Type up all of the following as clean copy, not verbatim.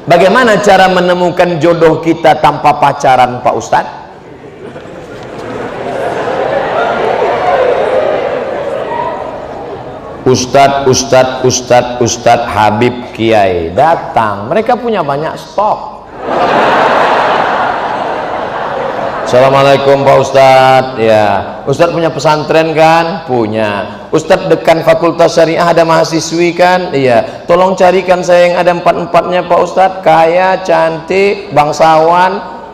Bagaimana cara menemukan jodoh kita tanpa pacaran, Pak Ustadz? Ustadz Habib Kiai datang, mereka punya banyak stok. Assalamualaikum Pak Ustadz. Ya, Ustadz punya pesantren kan? Punya. Ustadz dekan Fakultas Syariah ada mahasiswi kan? Iya. Tolong carikan saya yang ada empat-empatnya Pak Ustadz, kaya, cantik, bangsawan,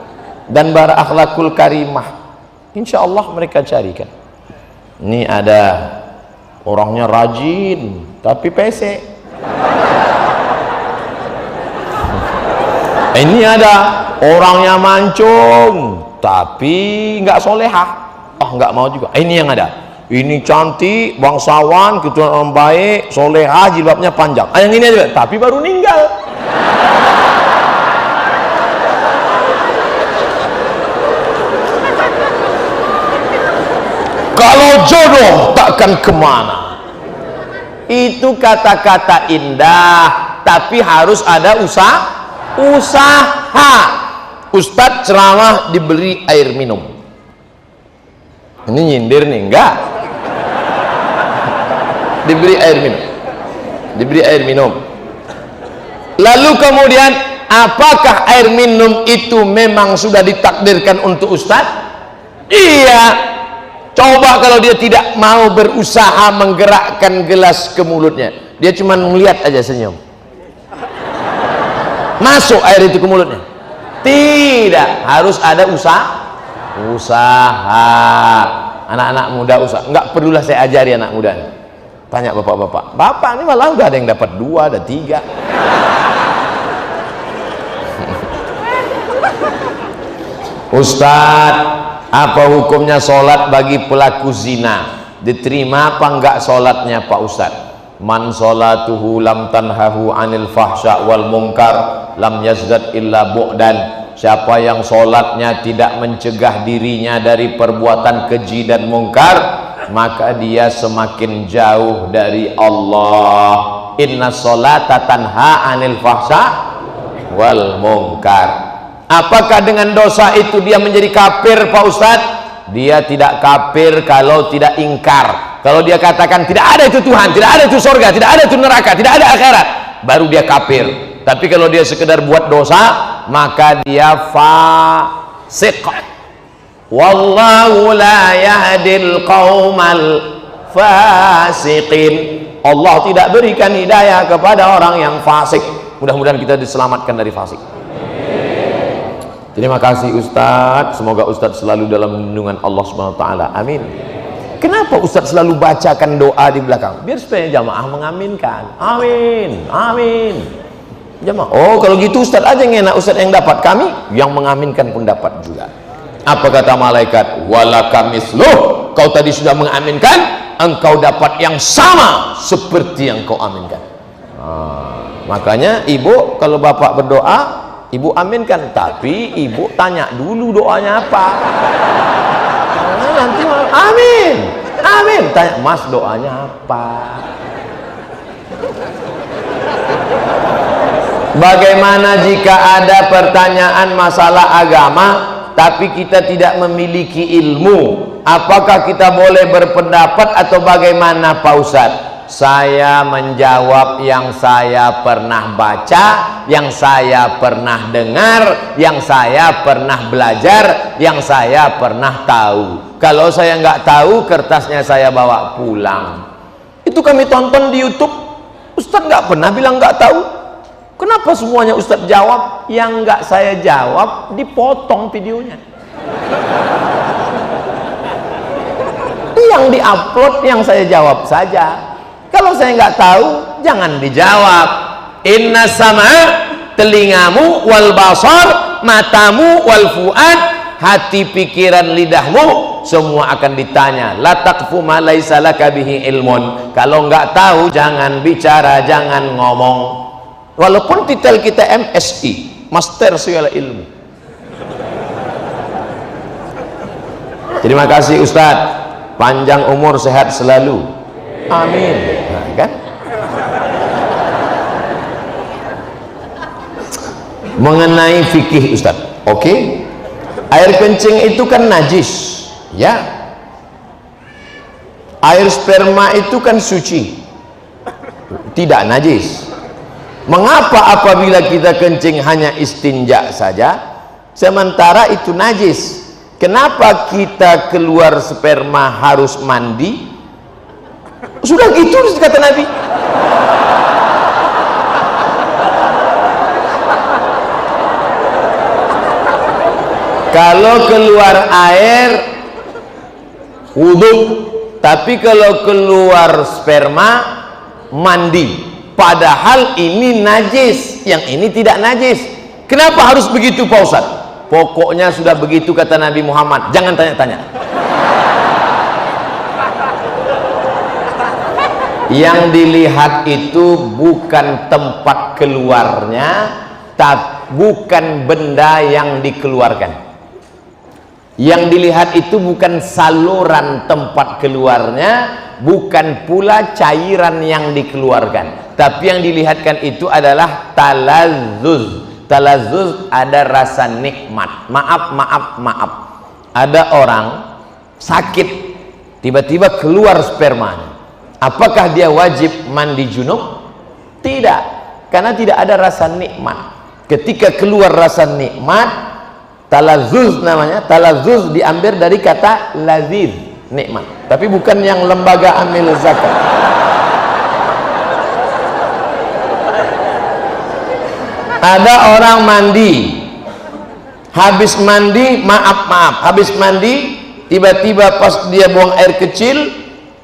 dan berakhlakul karimah. Insya Allah mereka carikan. Ini ada orangnya rajin tapi PC. Ini ada orangnya mancung tapi nggak solehah. Nggak mau juga. Ini yang ada. Ini cantik, bangsawan, keturunan orang baik, solehah, jilbabnya panjang. Yang ini juga, tapi baru meninggal. Kalau jodoh takkan kemana. Itu kata-kata indah, tapi harus ada usaha. Ustadz ceramah diberi air minum. Ini nyindir nih, enggak? Diberi air minum. Lalu kemudian, apakah air minum itu memang sudah ditakdirkan untuk Ustadz? Iya. Coba kalau dia tidak mau berusaha menggerakkan gelas ke mulutnya, dia cuma melihat aja senyum, masuk air itu ke mulutnya? Tidak, harus ada usaha. Anak-anak muda usaha, nggak perlulah saya ajari anak muda. Tanya bapak-bapak, bapak ini malah udah ada yang dapat 2, ada 3. Ustadz, apa hukumnya sholat bagi pelaku zina? Diterima apa enggak sholatnya Pak Ustadz? Man sholatuhu lam tanhahu anil fahsya wal munkar lam yazdad illa bu'dan. Siapa yang sholatnya tidak mencegah dirinya dari perbuatan keji dan mungkar, maka dia semakin jauh dari Allah. Inna sholata tanha anil fahsya wal munkar. Apakah dengan dosa itu dia menjadi kafir Pak Ustadz? Dia tidak kafir kalau tidak ingkar. Kalau dia katakan tidak ada itu Tuhan, tidak ada itu surga, tidak ada itu neraka, tidak ada akhirat, baru dia kafir. Tapi kalau dia sekedar buat dosa, maka dia fasik. Wallahu la yahdil qaumal fasiqin. Allah tidak berikan hidayah kepada orang yang fasik. Mudah-mudahan kita diselamatkan dari fasik. Terima kasih Ustadz, semoga Ustadz selalu dalam lindungan Allah Subhanahu wa taala. Amin. Kenapa Ustadz selalu bacakan doa di belakang? Biar supaya jamaah mengaminkan. Amin. Amin. Jamaah. Oh, kalau gitu Ustadz aja yang enak, Ustadz yang dapat, kami yang mengaminkan pun dapat juga. Apa kata malaikat? Walaka misluh. Kau tadi sudah mengaminkan, engkau dapat yang sama seperti yang kau aminkan. Makanya ibu kalau bapak berdoa, ibu aminkan, tapi ibu tanya dulu doanya apa. Nanti amin, amin. Tanya, Mas doanya apa? Bagaimana jika ada pertanyaan masalah agama, tapi kita tidak memiliki ilmu? Apakah kita boleh berpendapat atau bagaimana Pak Ustadz? Saya menjawab yang saya pernah baca, yang saya pernah dengar, yang saya pernah belajar, yang saya pernah tahu. Kalau saya nggak tahu, kertasnya saya bawa pulang. Itu kami tonton di YouTube. Ustadz nggak pernah bilang nggak tahu. Kenapa semuanya Ustadz jawab? Yang nggak saya jawab dipotong videonya. Yang diupload yang saya jawab saja. Kalau saya nggak tahu, jangan dijawab. Inna sama, telingamu, wal basar, matamu, wal fuad, hati, pikiran, lidahmu, semua akan ditanya. La taqfu ma laisa laka bihi ilmun. Kalau nggak tahu, jangan bicara, jangan ngomong. Walaupun titel kita MSI, Master Segala Ilmu. Terima kasih Ustadz. Panjang umur, sehat selalu. Amin. Nah, kan? mengenai fikih Ustaz. Oke. Air kencing itu kan najis, ya. Air sperma itu kan suci, tidak najis. Mengapa apabila kita kencing hanya istinja saja, sementara itu najis? Kenapa kita keluar sperma harus mandi? Sudah gitu kata Nabi. Kalau keluar air wudhu, tapi kalau keluar sperma mandi. Padahal ini najis, yang ini tidak najis. Kenapa harus begitu Pak Ustaz? Pokoknya sudah begitu kata Nabi Muhammad, jangan tanya-tanya. Yang dilihat itu bukan tempat keluarnya, tapi bukan benda yang dikeluarkan. Yang dilihat itu bukan saluran tempat keluarnya, bukan pula cairan yang dikeluarkan, tapi yang dilihatkan itu adalah talazzuz. Talazzuz ada rasa nikmat. Maaf. Ada orang sakit, tiba-tiba keluar spermanya. Apakah dia wajib mandi junub? Tidak, karena tidak ada rasa nikmat. Ketika keluar rasa nikmat, talazzuz namanya. Talazzuz diambil dari kata laziz, nikmat, tapi bukan yang lembaga amil zakat. Ada orang mandi, habis mandi, habis mandi, tiba-tiba pas dia buang air kecil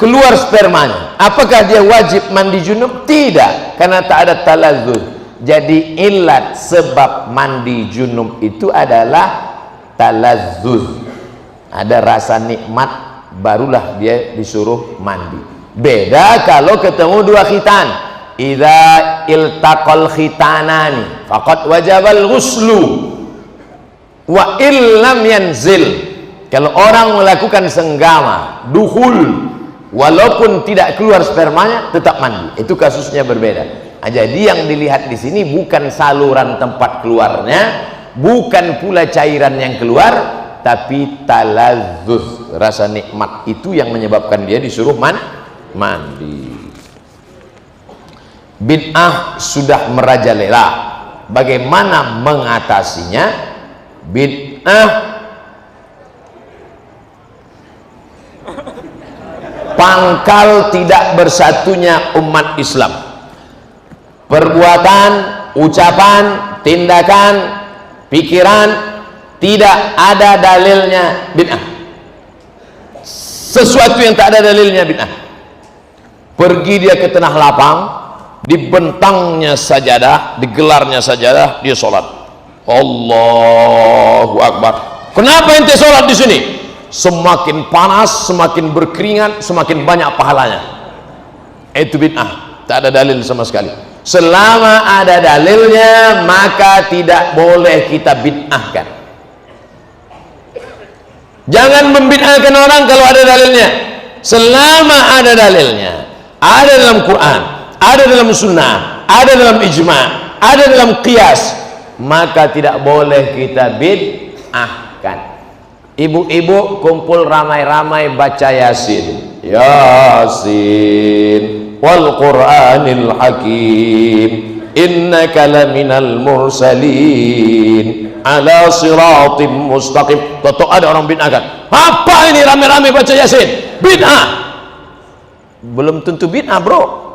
keluar spermanya. Apakah dia wajib mandi junub? Tidak, karena tak ada talazzuz. Jadi ilat sebab mandi junub itu adalah talazzuz, ada rasa nikmat, barulah dia disuruh mandi. Beda kalau ketemu dua khitan. Idza iltaqal khitanani faqad wajabal ghuslu wa illam yanzil. Kalau orang melakukan senggama, dukhul, walaupun tidak keluar spermanya tetap mandi, itu kasusnya berbeda. Nah, jadi yang dilihat di sini bukan saluran tempat keluarnya, bukan pula cairan yang keluar, tapi talazzuz, rasa nikmat itu yang menyebabkan dia disuruh mandi. Bid'ah sudah merajalela. Bagaimana mengatasinya? Bid'ah pangkal tidak bersatunya umat Islam. Perbuatan, ucapan, tindakan, pikiran tidak ada dalilnya bid'ah. Sesuatu yang tak ada dalilnya bid'ah. Pergi dia ke tanah lapang, dibentangnya sajadah, digelarnya sajadah, dia sholat. Allahu Akbar. Kenapa ente sholat di sini? Semakin panas, semakin berkeringat, semakin banyak pahalanya. Itu bid'ah, tak ada dalil sama sekali. Selama ada dalilnya, maka tidak boleh kita bid'ahkan. Jangan membid'ahkan orang kalau ada dalilnya. Selama ada dalilnya, ada dalam Quran, ada dalam sunnah, ada dalam ijma', ada dalam qiyas, maka tidak boleh kita bid'ahkan. Ibu-ibu kumpul ramai-ramai baca Yasin. Yasin wal Qur'anil Hakim, innaka laminal mursalin ala siratim mustaqim. Toto ada orang bid'ahkan. Apa ini ramai-ramai baca Yasin? Bid'ah. Belum tentu bid'ah, bro,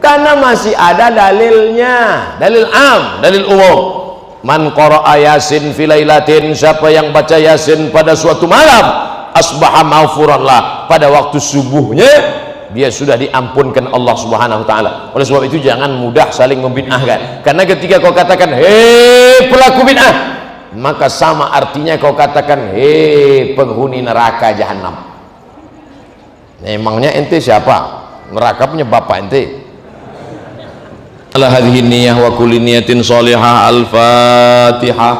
karena masih ada dalilnya, dalil am, dalil umum. Man qara'a Yasin fi lailatin, siapa yang baca Yasin pada suatu malam, asbaha maghfuran lah, pada waktu subuhnya dia sudah diampunkan Allah Subhanahu wa taala. Oleh sebab itu jangan mudah saling membid'ahkan, karena ketika kau katakan hei pelaku bid'ah, maka sama artinya kau katakan hei penghuni neraka jahanam. Emangnya ente siapa? Neraka punya bapak ente. Ala hadhihi niyyah wa kulli niyatin shalihah. Al-Fatihah.